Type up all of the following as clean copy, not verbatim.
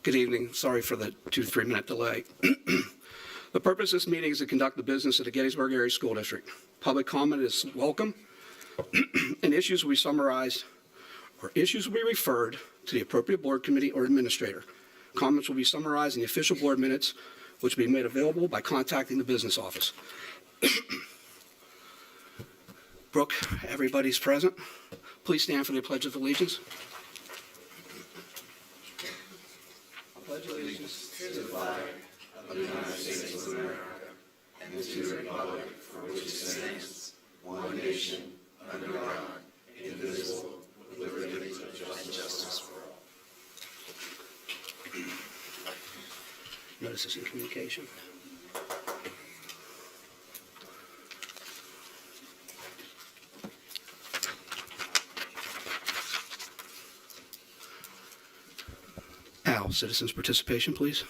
Good evening. Sorry for the 2-3 minute delay. The purpose of this meeting is to conduct the business of the Gettysburg Area School District. Public comment is welcome, and issues will be summarized or issues will be referred to the appropriate board committee or administrator. Comments will be summarized in the official board minutes, which will be made available by contacting the business office. Brooke, everybody's present. Please stand for the Pledge of Allegiance. I pledge allegiance to the flag of the United States of America and to the republic for which it stands, one nation, under God, indivisible, with liberty and justice for all. Notices in communication. Al, citizens' participation, please.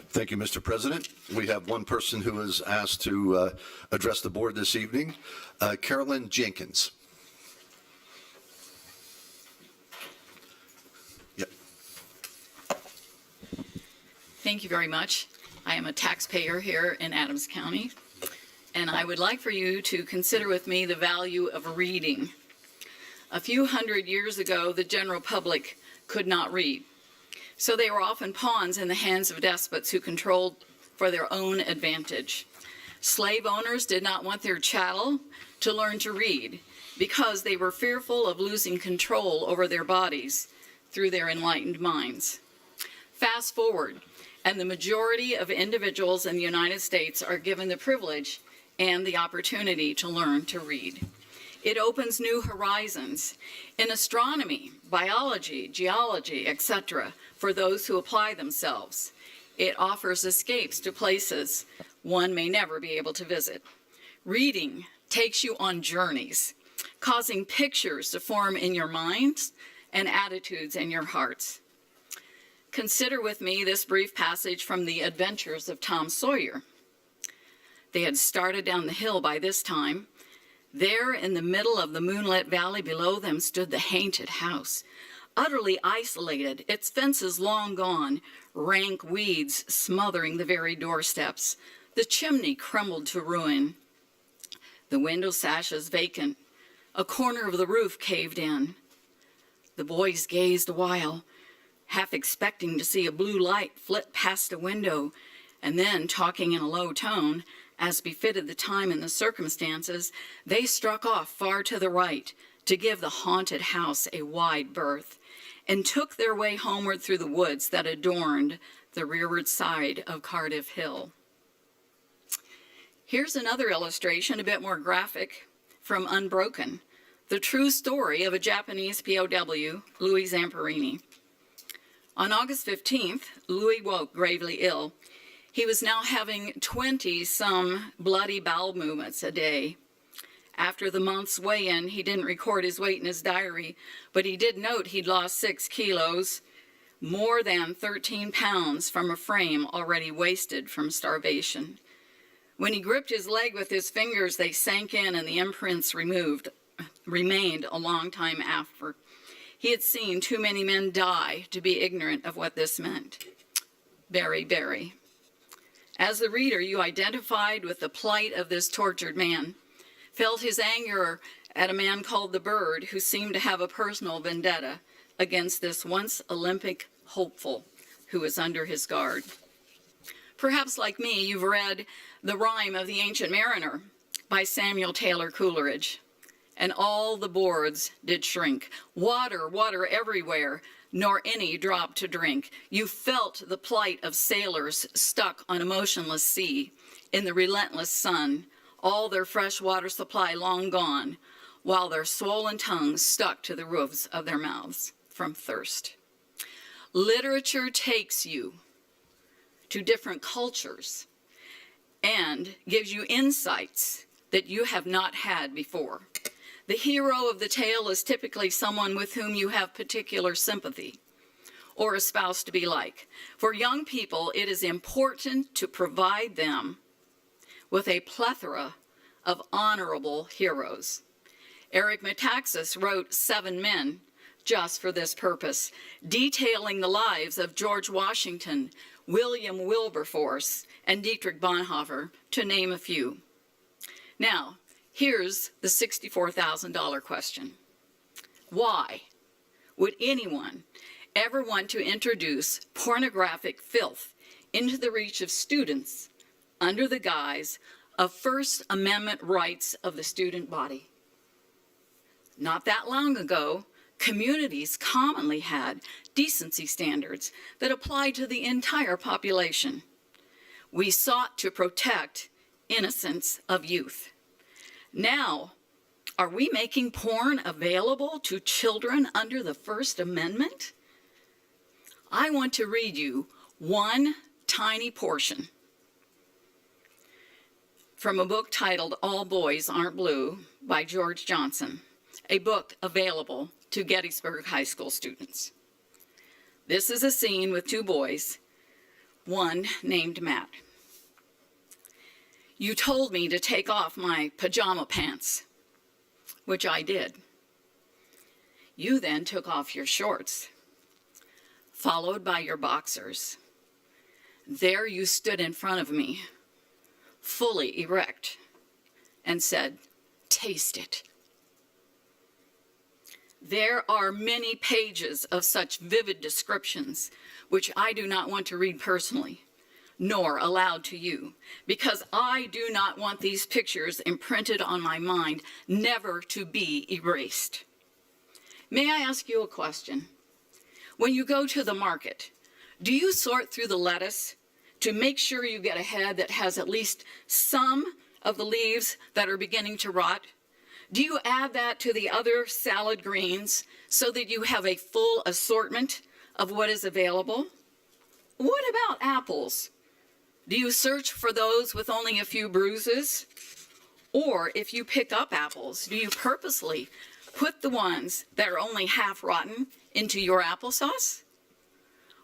Thank you, Mr. President. We have one person who is asked to address the board this evening, Carolyn Jenkins. Yep. Thank you very much. I am a taxpayer here in Adams County, and I would like for you to consider with me the value of reading. A few hundred years ago, the general public could not read, so they were often pawns in the hands of despots who controlled for their own advantage. Slave owners did not want their chattel to learn to read because they were fearful of losing control over their bodies through their enlightened minds. Fast forward, and the majority of individuals in the United States are given the privilege and the opportunity to learn to read. It opens new horizons in astronomy, biology, geology, etc., for those who apply themselves. It offers escapes to places one may never be able to visit. Reading takes you on journeys, causing pictures to form in your minds and attitudes in your hearts. Consider with me this brief passage from the Adventures of Tom Sawyer. They had started down the hill by this time. There in the middle of the moonlit valley below them stood the haunted house, utterly isolated, its fences long gone, rank weeds smothering the very doorsteps, the chimney crumbled to ruin, the window sashes vacant, a corner of the roof caved in. The boys gazed a while, half expecting to see a blue light flit past a window, and then, talking in a low tone, as befitted the time and the circumstances, they struck off far to the right to give the haunted house a wide berth, and took their way homeward through the woods that adorned the rearward side of Cardiff Hill. Here's another illustration, a bit more graphic, from Unbroken, the true story of a Japanese POW, Louis Zamperini. On August 15th, Louis woke gravely ill. He was now having 20-some bloody bowel movements a day. After the month's weigh-in, he didn't record his weight in his diary, but he did note he'd lost 6 kilos, more than 13 pounds from a frame already wasted from starvation. When he gripped his leg with his fingers, they sank in and the imprints remained a long time after. He had seen too many men die to be ignorant of what this meant. Very, very. As the reader, you identified with the plight of this tortured man, felt his anger at a man called the Bird, who seemed to have a personal vendetta against this once Olympic hopeful who was under his guard. Perhaps like me, you've read The Rime of the Ancient Mariner by Samuel Taylor Coleridge. And all the boards did shrink. Water, water everywhere, nor any drop to drink. You felt the plight of sailors stuck on a motionless sea in the relentless sun, all their fresh water supply long gone, while their swollen tongues stuck to the roofs of their mouths from thirst. Literature takes you to different cultures and gives you insights that you have not had before. The hero of the tale is typically someone with whom you have particular sympathy or a spouse to be like. For young people, it is important to provide them with a plethora of honorable heroes. Eric Metaxas wrote 7 Men, just for this purpose, detailing the lives of George Washington, William Wilberforce, and Dietrich Bonhoeffer, to name a few. Now, here's the $64,000 question. Why would anyone ever want to introduce pornographic filth into the reach of students under the guise of First Amendment rights of the student body? Not that long ago, communities commonly had decency standards that applied to the entire population. We sought to protect innocence of youth. Now, are we making porn available to children under the First Amendment? I want to read you one tiny portion from a book titled All Boys Aren't Blue by George Johnson, a book available to Gettysburg High School students. This is a scene with two boys, one named Matt. You told me to take off my pajama pants, which I did. You then took off your shorts, followed by your boxers. There you stood in front of me, fully erect, and said, "Taste it." There are many pages of such vivid descriptions, which I do not want to read personally, nor aloud to you, because I do not want these pictures imprinted on my mind, never to be erased. May I ask you a question? When you go to the market, do you sort through the lettuce to make sure you get a head that has at least some of the leaves that are beginning to rot? Do you add that to the other salad greens so that you have a full assortment of what is available? What about apples? Do you search for those with only a few bruises? Or if you pick up apples, do you purposely put the ones that are only half rotten into your applesauce?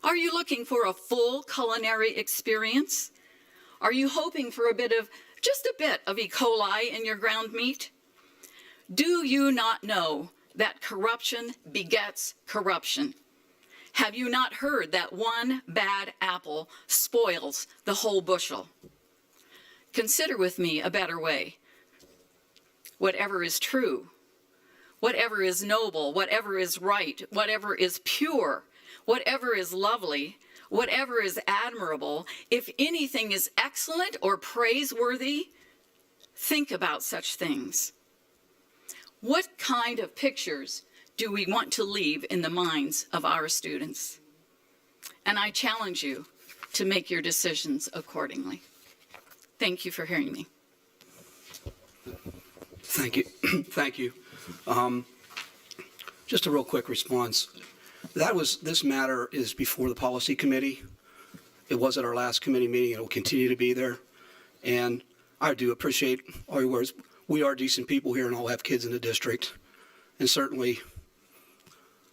Are you looking for a full culinary experience? Are you hoping for just a bit of E. coli in your ground meat? Do you not know that corruption begets corruption? Have you not heard that one bad apple spoils the whole bushel? Consider with me a better way. Whatever is true, whatever is noble, whatever is right, whatever is pure, whatever is lovely, whatever is admirable, if anything is excellent or praiseworthy, think about such things. What kind of pictures do we want to leave in the minds of our students? And I challenge you to make your decisions accordingly. Thank you for hearing me. Thank you. Thank you. Just a real quick response. This matter is before the policy committee. It was at our last committee meeting. It will continue to be there. And I do appreciate all your words. We are decent people here and all have kids in the district. And certainly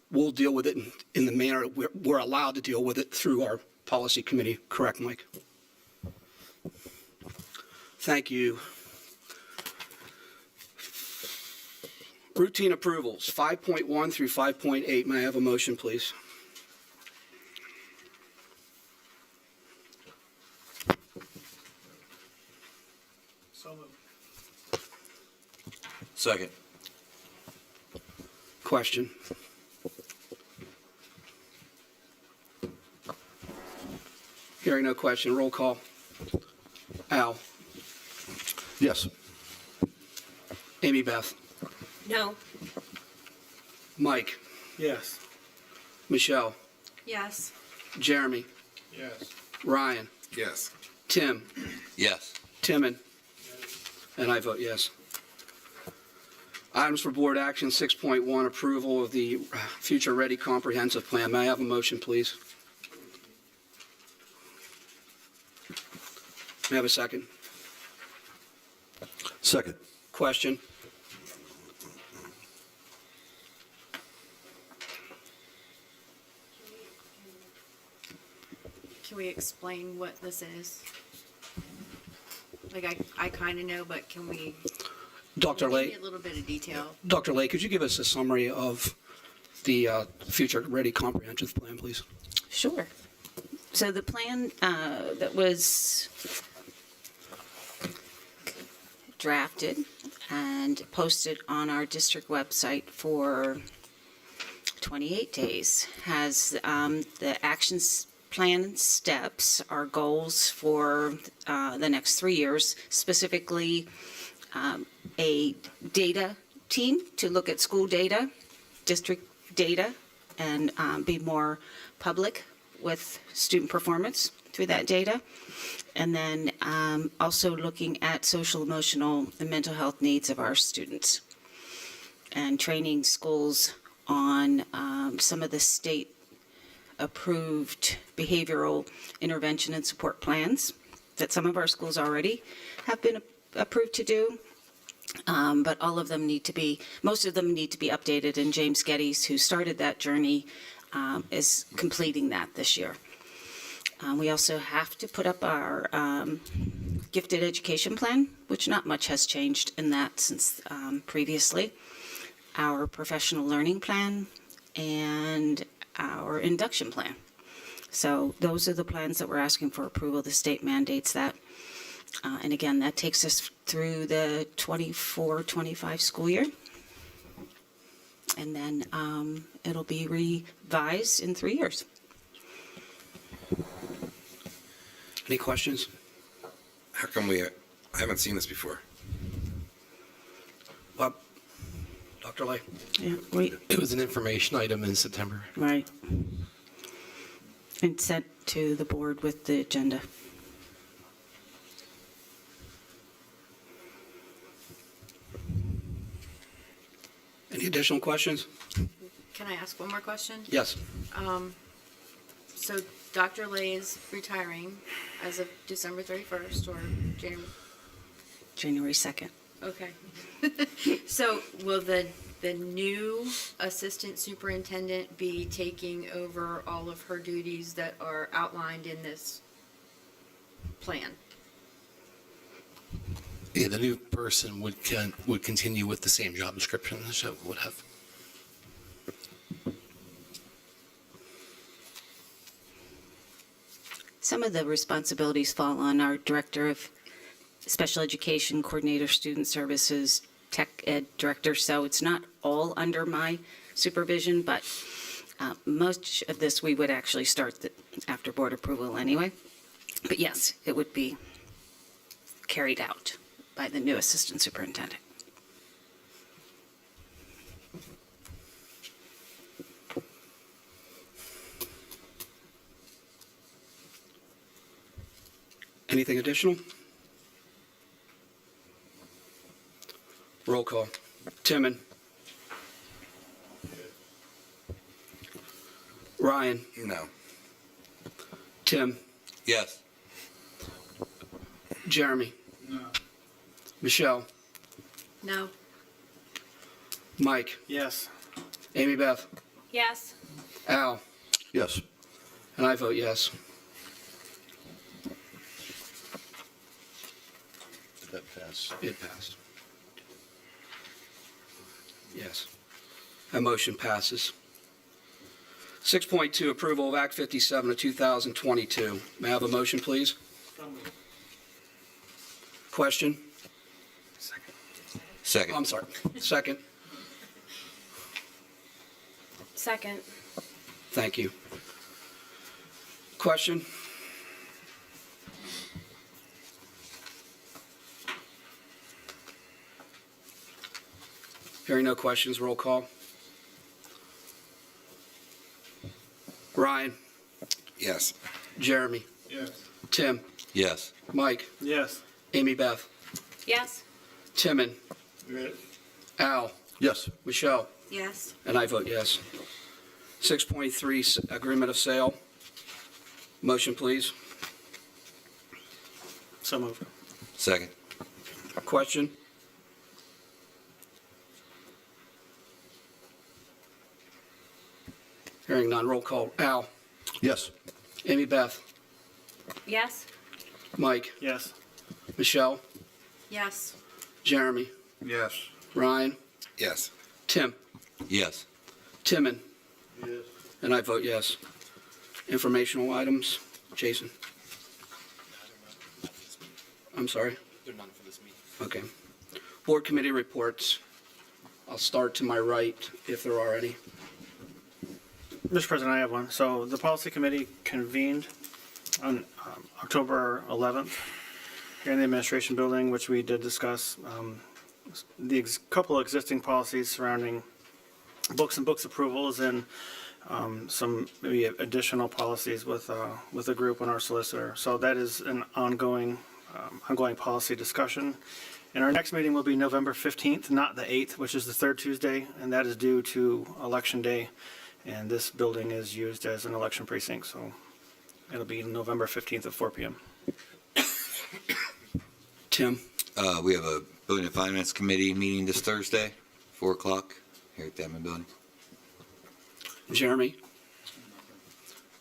we'll deal with it in the manner we're allowed to deal with it through our policy committee. Correct, Mike? Thank you. Routine approvals, 5.1 through 5.8. May I have a motion, please? So moved. Second. Question. Hearing no question, roll call. Al. Yes. Amy Beth. No. Mike. Yes. Michelle. Yes. Jeremy. Yes. Ryan. Yes. Tim. Yes. Timon. And I vote yes. Items for board action, 6.1, approval of the Future Ready Comprehensive Plan. May I have a motion, please? May I have a second? Second. Question. Can we explain what this is? Like, I kind of know, but can we Dr. give me Lay, a little bit of detail? Dr. Lay, could you give us a summary of the Future Ready Comprehensive Plan, please? Sure. So the plan that was drafted and posted on our district website for 28 days has the actions plan and steps, our goals for the next 3 years, specifically a data team to look at school data, district data, and be more public with student performance through that data. And then also looking at social, emotional, and mental health needs of our students. And training schools on some of the state-approved behavioral intervention and support plans that some of our schools already have been approved to do. But all of them need to be, most of them need to be updated, and James Geddes, who started that journey, is completing that this year. We also have to put up our gifted education plan, which not much has changed in that since previously, our professional learning plan, and our induction plan. So those are the plans that we're asking for approval. The state mandates that. And again, that takes us through the 24-25 school year. And then it'll be revised in 3 years. Any questions? How come I haven't seen this before? Dr. Lay? Yeah, It was an information item in September. right. And sent to the board with the agenda. Any additional questions? Can I ask one more question? Yes. So Dr. Lay is retiring as of December 31st or January? January 2nd. Okay. So will the new assistant superintendent be taking over all of her duties that are outlined in this plan? Yeah, the new person would continue with the same job description as she would have. Some of the responsibilities fall on our Director of Special Education, Coordinator, Student Services, Tech Ed Director, so it's not all under my supervision, but most of this we would actually start after board approval anyway. But yes, it would be carried out by the new assistant superintendent. Anything additional? Roll call. Timon? Ryan? No. Tim? Yes. Jeremy? No. Michelle? No. Mike? Yes. Amy Beth? Yes. Al? Yes. And I vote yes. Did that pass? It passed. Yes. That motion passes. 6.2, approval of Act 57 of 2022. May I have a motion, please? Question? Second. I'm sorry. Second. Second. Thank you. Question? Hearing no questions, roll call. Ryan? Yes. Jeremy? Yes. Tim? Yes. Mike? Yes. Amy Beth? Yes. Timon? Yes. Al? Yes. Michelle? Yes. And I vote yes. 6.3, agreement of sale. Motion, please. So moved. Second. Question? Hearing none, roll call. Al? Yes. Amy Beth? Yes. Mike? Yes. Michelle? Yes. Jeremy? Yes. Ryan? Yes. Tim? Yes. Timon? Yes. And I vote yes. Informational items, Jason? I'm sorry? They're none for this meeting. Okay. Board committee reports. I'll start to my right if there are any. Mr. President, I have one. So the policy committee convened on October 11th here in the administration building, which we did discuss the couple of existing policies surrounding books and books approvals and some maybe additional policies with a group and our solicitor. So that is an ongoing policy discussion. And our next meeting will be November 15th, not the 8th, which is the third Tuesday, and that is due to Election Day. And this building is used as an election precinct, so it'll be November 15th at 4 p.m. Tim? We have a Building and Finance Committee meeting this Thursday, 4 o'clock, here at the admin building. Jeremy?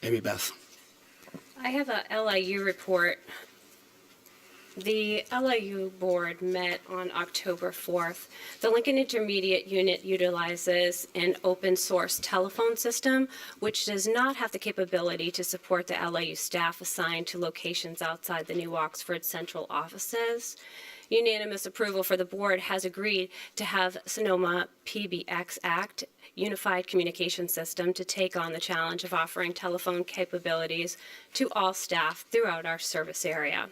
Amy Beth? I have a LIU report. The LIU board met on October 4th. The Lincoln Intermediate Unit utilizes an open source telephone system, which does not have the capability to support the LIU staff assigned to locations outside the new Oxford central offices. Unanimous approval for the board has agreed to have Sonoma PBX Act Unified Communication System to take on the challenge of offering telephone capabilities to all staff throughout our service area.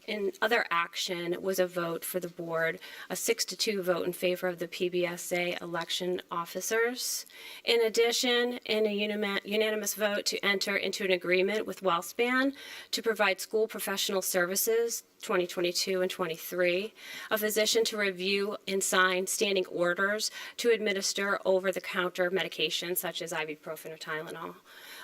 In other action was a vote for the board, a 6-2 vote in favor of the PBSA election officers. In addition, in a unanimous vote to enter into an agreement with WellSpan to provide school professional services 2022 and 23, a physician to review and sign standing orders to administer over-the-counter medications such as ibuprofen or Tylenol.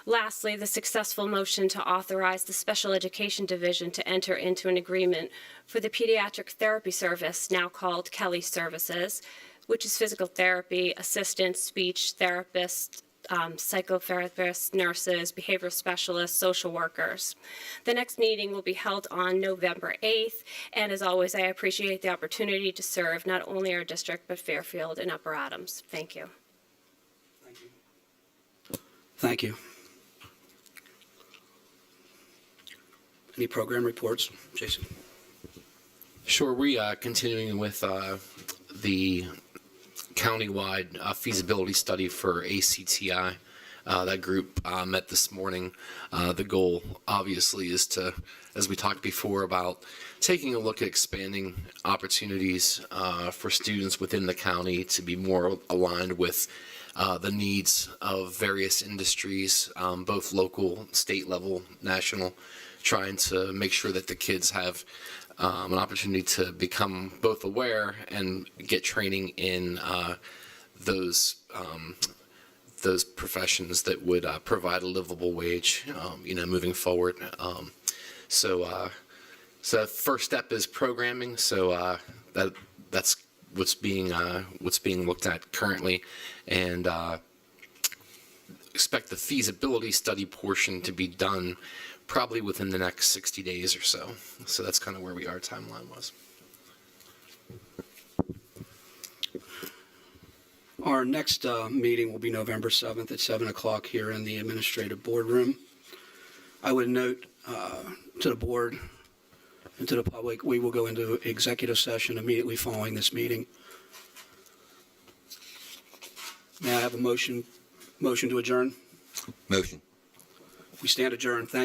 Lastly, the successful motion to authorize the Special Education Division to enter into an agreement for the pediatric therapy service, now called Kelly Services, which is physical therapy, assistants, speech therapists, psychotherapists, nurses, behavioral specialists, social workers. The next meeting will be held on November 8th, and as always, I appreciate the opportunity to serve not only our district, but Fairfield and Upper Adams. Thank you. Thank you. Any program reports, Jason? Sure, we are continuing with the countywide feasibility study for ACTI. That group met this morning. The goal, obviously, is to, as we talked before, about taking a look at expanding opportunities for students within the county to be more aligned with the needs of various industries, both local, state level, national, trying to make sure that the kids have an opportunity to become both aware and get training in those professions that would provide a livable wage, moving forward. So first step is programming. So that's what's being looked at currently, and expect the feasibility study portion to be done probably within the next 60 days or so. So that's kind of where we are timeline-wise. Our next meeting will be November 7th at 7 o'clock here in the administrative boardroom. I would note to the board and to the public, we will go into executive session immediately following this meeting. May I have a motion to adjourn? Motion. We stand adjourned. Thank you.